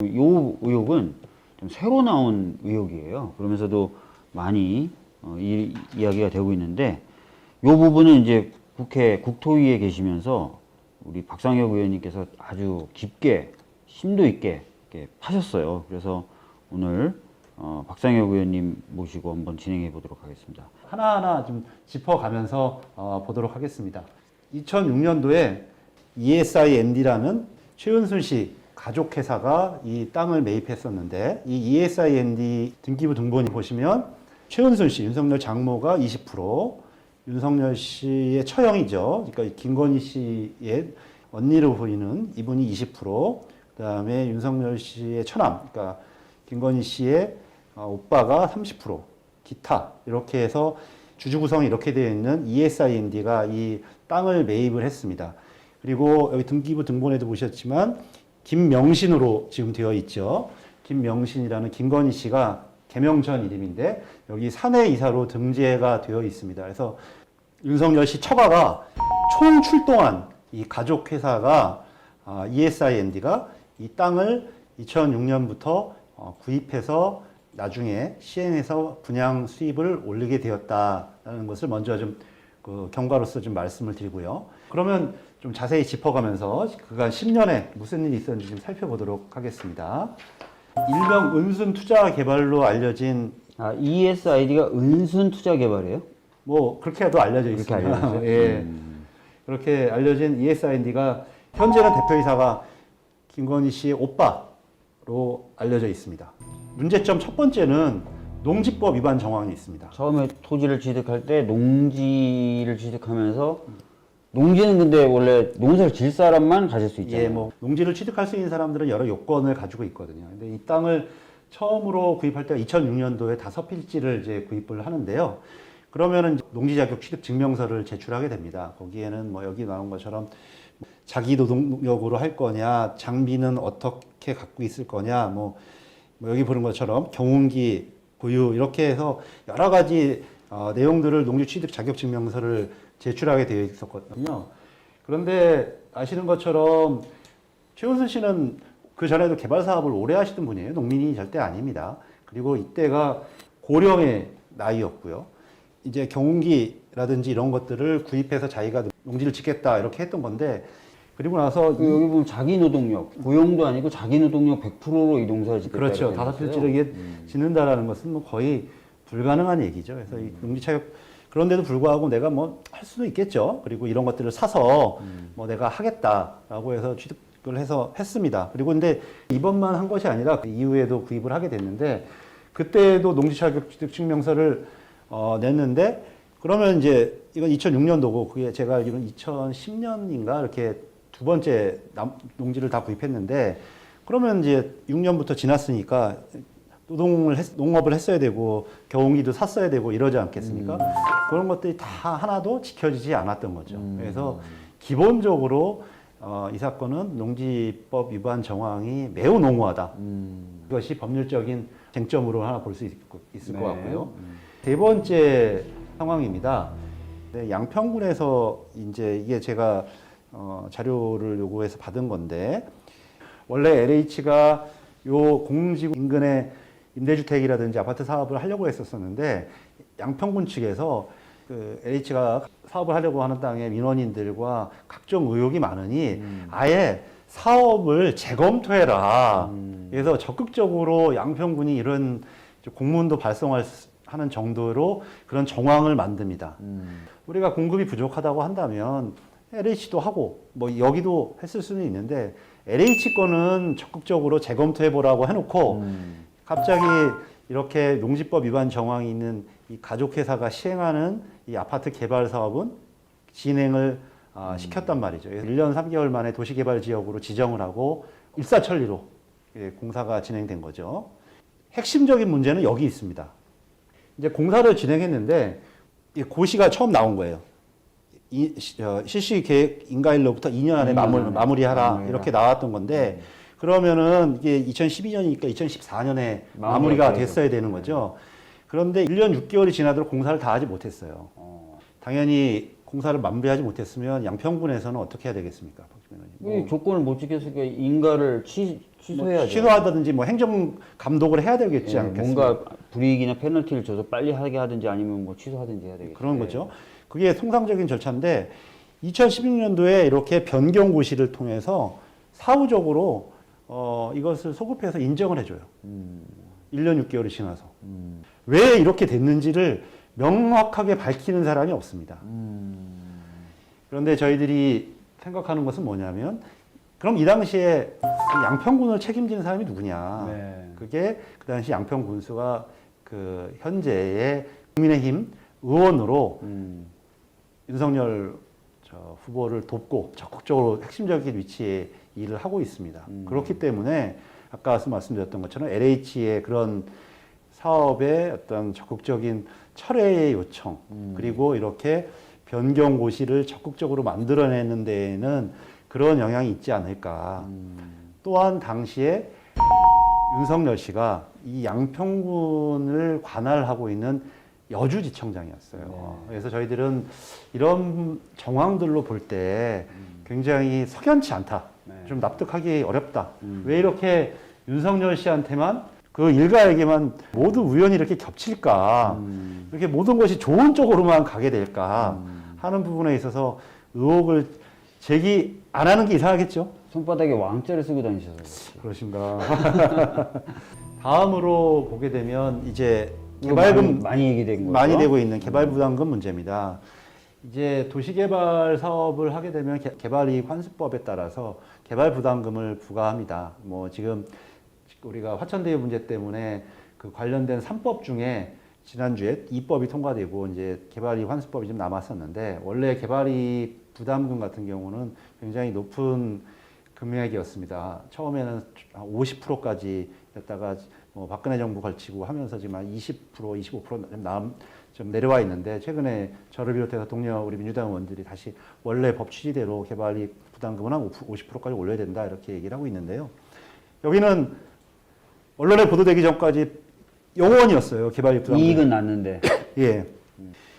요 의혹은 좀 새로 나온 의혹이에요. 그러면서도 많이 이야기가 되고 있는데, 요 부분은 이제 국회 국토위에 계시면서 우리 박상혁 의원님께서 아주 깊게 심도 있게 이렇게 파셨어요. 그래서 오늘 박상혁 의원님 모시고 한번 진행해 보도록 하겠습니다. 하나하나 좀 짚어가면서 보도록 하겠습니다. 2006년도에 ESIND라는 최은순 씨 가족회사가 이 땅을 매입했었는데, 이 ESIND 등기부 등본이 보시면 최은순 씨, 윤석열 장모가 20%, 윤석열 씨의 처형이죠. 그러니까 김건희 씨의 언니로 보이는 이분이 20%, 그다음에 윤석열 씨의 처남, 그러니까 김건희 씨의 오빠가 30%, 기타 이렇게 해서 주주 구성이 이렇게 되어 있는 ESIND가 이 땅을 매입을 했습니다. 그리고 여기 등기부 등본에도 보셨지만 김명신으로 지금 되어 있죠. 김명신이라는 김건희 씨가 개명 전 이름인데 여기 사내 이사로 등재가 되어 있습니다. 그래서 윤석열 씨 처가가 총 출동한 이 가족 회사가 ESIND가 이 땅을 2006년부터 구입해서 나중에 시행해서 분양 수입을 올리게 되었다는 것을 먼저 좀 경과로서 좀 말씀을 드리고요. 그러면 좀 자세히 짚어가면서 그간 10년에 무슨 일이 있었는지 좀 살펴보도록 하겠습니다. 일명 은순 투자 개발로 알려진 ESID가 은순 투자 개발이에요? 뭐 그렇게도 알려져 그렇게 있습니다. 알려졌어요? 예. 그렇게 알려진 ESIND가 현재는 대표이사가 김건희 씨의 오빠로 알려져 있습니다. 문제점 첫 번째는 농지법 위반 정황이 있습니다. 처음에 토지를 취득할 때 농지를 취득하면서, 농지는 근데 원래 농사를 질 사람만 가질 수 있잖아요. 예, 뭐 농지를 취득할 수 있는 사람들은 여러 요건을 가지고 있거든요. 근데 이 땅을 처음으로 구입할 때가 2006년도에 5필지를 이제 구입을 하는데요. 그러면은 농지 자격 취득 증명서를 제출하게 됩니다. 거기에는 뭐 여기 나온 것처럼 자기 노동력으로 할 거냐, 장비는 어떻게 갖고 있을 거냐, 뭐 여기 보는 것처럼 경운기, 구유 이렇게 해서 여러 가지 내용들을 농지 취득 자격 증명서를 제출하게 되어 있었거든요. 그런데 아시는 것처럼 최은순 씨는 그 전에도 개발 사업을 오래 하시던 분이에요. 농민이 절대 아닙니다. 그리고 이때가 고령의 나이였고요. 이제 경운기라든지 이런 것들을 구입해서 자기가 농지를 짓겠다 이렇게 했던 건데, 그리고 나서 여기 보면 자기 노동력, 고용도 아니고 자기 노동력 100%로 이 농사를 짓겠다. 그렇죠. 5필지를 이게 짓는다라는 것은 뭐 거의 불가능한 얘기죠. 그래서 이 농지 차격, 그런데도 불구하고 내가 뭐 할 수도 있겠죠. 그리고 이런 것들을 사서 뭐 내가 하겠다라고 해서 취득을 해서 했습니다. 그리고 근데 이번만 한 것이 아니라 그 이후에도 구입을 하게 됐는데, 그때도 농지 차격 취득 증명서를 냈는데, 그러면 이제 이건 2006년도고 그게 제가 알기로는 2010년인가 이렇게 두 번째 농지를 다 구입했는데, 그러면 이제 6년부터 지났으니까 농업을 했어야 되고 경운기도 샀어야 되고 이러지 않겠습니까? 그런 것들이 다 하나도 지켜지지 않았던 거죠. 그래서 기본적으로 이 사건은 농지법 위반 정황이 매우 농후하다. 그것이 법률적인 쟁점으로 하나 볼 수 있을 것 같고요. 세 번째 상황입니다. 네, 양평군에서 이제 이게 제가 자료를 요구해서 받은 건데, 원래 LH가 요 공지구 인근에 임대주택이라든지 아파트 사업을 하려고 했었었는데, 양평군 측에서 그 LH가 사업을 하려고 하는 땅에 민원인들과 각종 의혹이 많으니 아예 사업을 재검토해라. 그래서 적극적으로 양평군이 이런 공문도 발송하는 정도로 그런 정황을 만듭니다. 우리가 공급이 부족하다고 한다면 LH도 하고 뭐 여기도 했을 수는 있는데, LH 거는 적극적으로 재검토해 보라고 해놓고 갑자기 이렇게 농지법 위반 정황이 있는 이 가족회사가 시행하는 이 아파트 개발 사업은 진행을 시켰단 말이죠. 1년 3개월 만에 도시개발지역으로 지정을 하고 일사천리로 공사가 진행된 거죠. 핵심적인 문제는 여기 있습니다. 이제 공사를 진행했는데 이 고시가 처음 나온 거예요. 실시 계획 인가일로부터 2년 안에 마무리하라 이렇게 나왔던 건데, 그러면은 이게 2012년이니까 2014년에 마무리가 됐어야 되는 거죠. 그런데 1년 6개월이 지나도록 공사를 다 하지 못했어요. 당연히 공사를 마무리하지 못했으면 양평군에서는 어떻게 해야 되겠습니까? 이 조건을 못 지켰으니까 인가를 취소해야죠. 취소하든지 뭐 행정 감독을 해야 되겠지 예, 않겠습니까? 뭔가 불이익이나 페널티를 줘서 빨리 하게 하든지 아니면 뭐 취소하든지 해야 되겠죠. 그런 거죠. 그게 통상적인 절차인데 2016년도에 이렇게 변경 고시를 통해서 사후적으로 이것을 소급해서 인정을 해줘요. 1년 6개월이 지나서. 왜 이렇게 됐는지를 명확하게 밝히는 사람이 없습니다. 그런데 저희들이 생각하는 것은 뭐냐면 그럼 이 당시에 그 양평군을 책임지는 사람이 누구냐. 네. 그게 그 당시 양평군수가 그 현재의 국민의힘 의원으로 윤석열 후보를 돕고 적극적으로 핵심적인 위치에 일을 하고 있습니다. 그렇기 때문에 아까 말씀드렸던 것처럼 LH의 그런 사업의 어떤 적극적인 철회의 요청 그리고 이렇게 변경 고시를 적극적으로 만들어내는 데에는 그런 영향이 있지 않을까. 또한 당시에 윤석열 씨가 이 양평군을 관할하고 있는 여주지청장이었어요. 네. 그래서 저희들은 이런 정황들로 볼 때 굉장히 석연치 않다. 네. 좀 납득하기 어렵다. 왜 이렇게 윤석열 씨한테만 그 일가에게만 모두 우연히 이렇게 겹칠까? 이렇게 모든 것이 좋은 쪽으로만 가게 될까? 하는 부분에 있어서 의혹을 제기 안 하는 게 이상하겠죠? 손바닥에 왕자를 쓰고 다니셔서 그렇지. 그러신가? 다음으로 보게 되면 이제 이거 개발금 많이 얘기된 거죠. 많이 되고 있는 개발부담금 문제입니다. 이제 도시개발 사업을 하게 되면 개발이익 환수법에 따라서 개발부담금을 부과합니다. 뭐 지금 우리가 화천대유 문제 때문에 그 관련된 3법 중에 지난주에 2법이 통과되고 이제 개발이익 환수법이 좀 남았었는데 원래 개발이익 부담금 같은 경우는 굉장히 높은 금액이었습니다. 처음에는 50%까지 였다가 뭐 박근혜 정부 걸치고 하면서 지금 한 20%, 25% 좀 내려와 있는데 최근에 저를 비롯해서 동료 우리 민주당 의원들이 다시 원래 법 취지대로 개발이익 부담금은 한 50%까지 올려야 된다 이렇게 얘기를 하고 있는데요. 여기는 언론에 보도되기 전까지 영원이었어요. 개발이익 부담금. 이익은 났는데. 예.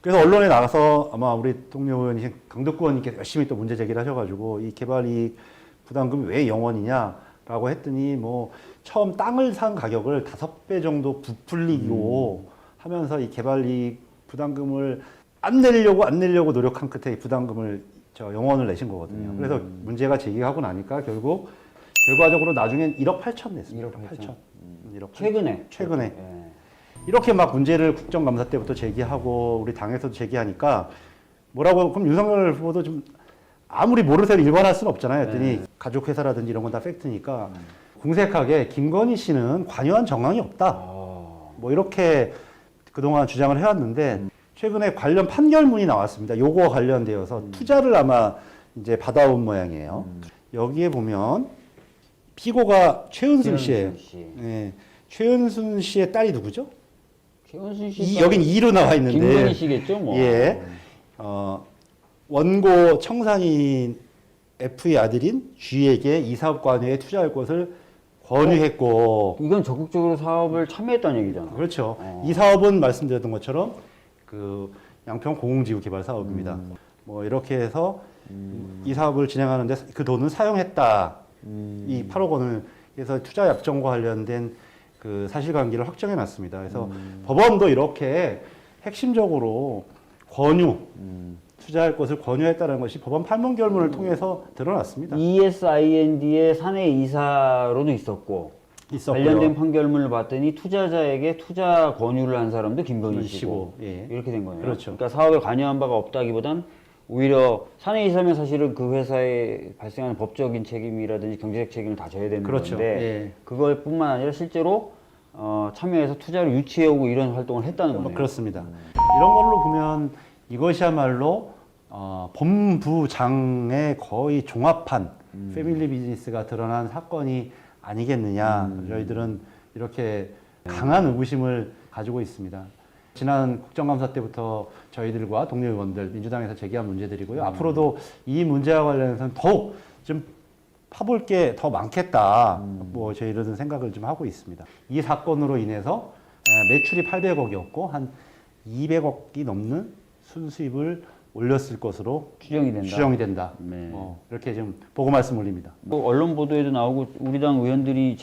그래서 언론에 나가서 아마 우리 동료 의원이 강덕구 의원님께서 열심히 또 문제 제기를 하셔가지고 이 개발이익 부담금이 왜 0원이냐라고 했더니 뭐 처음 땅을 산 가격을 5배 정도 부풀리고 하면서 이 개발이익 부담금을 안 내려고 노력한 끝에 이 부담금을 0원을 내신 거거든요. 그래서 문제가 제기하고 나니까 결과적으로 나중엔 1억 8천 냈습니다. 1억 8천. 1억 최근에. 예. 이렇게 막 문제를 국정감사 때부터 제기하고 우리 당에서도 제기하니까 뭐라고 그럼 윤석열 후보도 좀 아무리 모르쇠로 일관할 수는 없잖아요. 했더니 가족회사라든지 이런 건 다 팩트니까 공색하게 김건희 씨는 관여한 정황이 없다. 뭐 이렇게 그동안 주장을 해왔는데 최근에 관련 판결문이 나왔습니다. 요거 관련되어서 투자를 아마 이제 받아온 모양이에요. 여기에 보면 피고가 최은순 씨예요. 예. 최은순 씨의 딸이 누구죠? 최은순 씨. 여긴 2로 나와 있는데. 김건희 씨겠죠, 뭐. 예. 원고 청산인 F의 아들인 G에게 이 사업 관여에 투자할 것을 권유했고. 이건 적극적으로 사업을 참여했다는 얘기잖아. 그렇죠. 이 사업은 말씀드렸던 것처럼 그 양평 공공지구 개발 사업입니다. 뭐 이렇게 해서 이 사업을 진행하는데 그 돈은 사용했다. 이 8억 원을 그래서 투자 약정과 관련된 그 사실관계를 확정해 놨습니다. 그래서 법원도 이렇게 핵심적으로 권유, 투자할 것을 권유했다는 것이 법원 판문 결문을 통해서 드러났습니다. ESIND의 사내 이사로도 있었고 관련된 판결문을 봤더니 투자자에게 투자 권유를 한 사람도 김건희 씨고 예. 이렇게 된 거네요. 그렇죠. 그러니까 사업에 관여한 바가 없다기보단 오히려 사내 이사면 사실은 그 회사에 발생하는 법적인 책임이라든지 경제적 책임을 다 져야 되는 그렇죠. 건데 예. 그걸 뿐만 아니라 실제로 참여해서 투자를 유치해오고 이런 활동을 했다는 거네요. 그렇습니다. 이런 걸로 보면 이것이야말로 본부장의 거의 종합한 패밀리 비즈니스가 드러난 사건이 아니겠느냐. 저희들은 이렇게 강한 의구심을 가지고 있습니다. 지난 국정감사 때부터 저희들과 동료 의원들, 민주당에서 제기한 문제들이고요. 앞으로도 이 문제와 관련해서는 더욱 좀 파볼 게 더 많겠다. 뭐 저희들은 생각을 좀 하고 있습니다. 이 사건으로 인해서 매출이 800억이었고 한 200억이 넘는 순수입을 올렸을 것으로 추정이 된다. 네. 네. 이렇게 좀 보고 말씀 올립니다. 뭐 언론 보도에도 나오고 우리 당 의원들이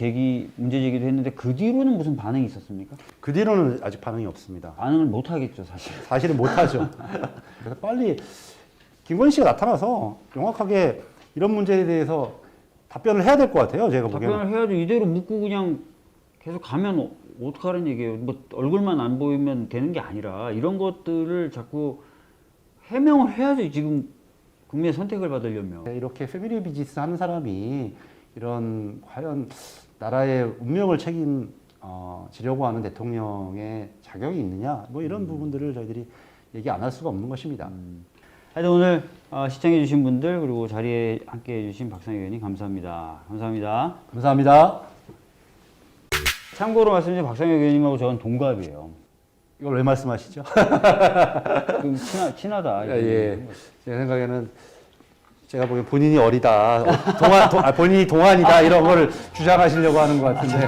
문제 제기도 했는데 그 뒤로는 무슨 반응이 있었습니까? 그 뒤로는 아직 반응이 없습니다. 반응을 못 하겠죠, 사실. 사실은 못하죠. 그래서 빨리 김건희 씨가 나타나서 명확하게 이런 문제에 대해서 답변을 해야 될 것 같아요. 제가 보기에는. 답변을 해야죠. 이대로 묻고 그냥 계속 가면 어떡하라는 얘기예요. 뭐 얼굴만 안 보이면 되는 게 아니라 이런 것들을 자꾸 해명을 해야죠. 지금 국민의 선택을 받으려면. 이렇게 패밀리 비즈니스 하는 사람이 이런 과연 나라의 운명을 책임지려고 하는 대통령의 자격이 있느냐, 뭐 이런 부분들을 저희들이 얘기 안 할 수가 없는 것입니다. 하여튼 오늘 시청해주신 분들 그리고 자리에 함께해주신 박상희 의원님 감사합니다. 감사합니다. 감사합니다. 참고로 말씀드리면 박상희 의원님하고 저는 동갑이에요. 이걸 왜 말씀하시죠? 좀 친하다. 예. 제 생각에는 제가 보기엔 본인이 어리다, 본인이 동안이다 이런 걸 주장하시려고 하는 것 같은데.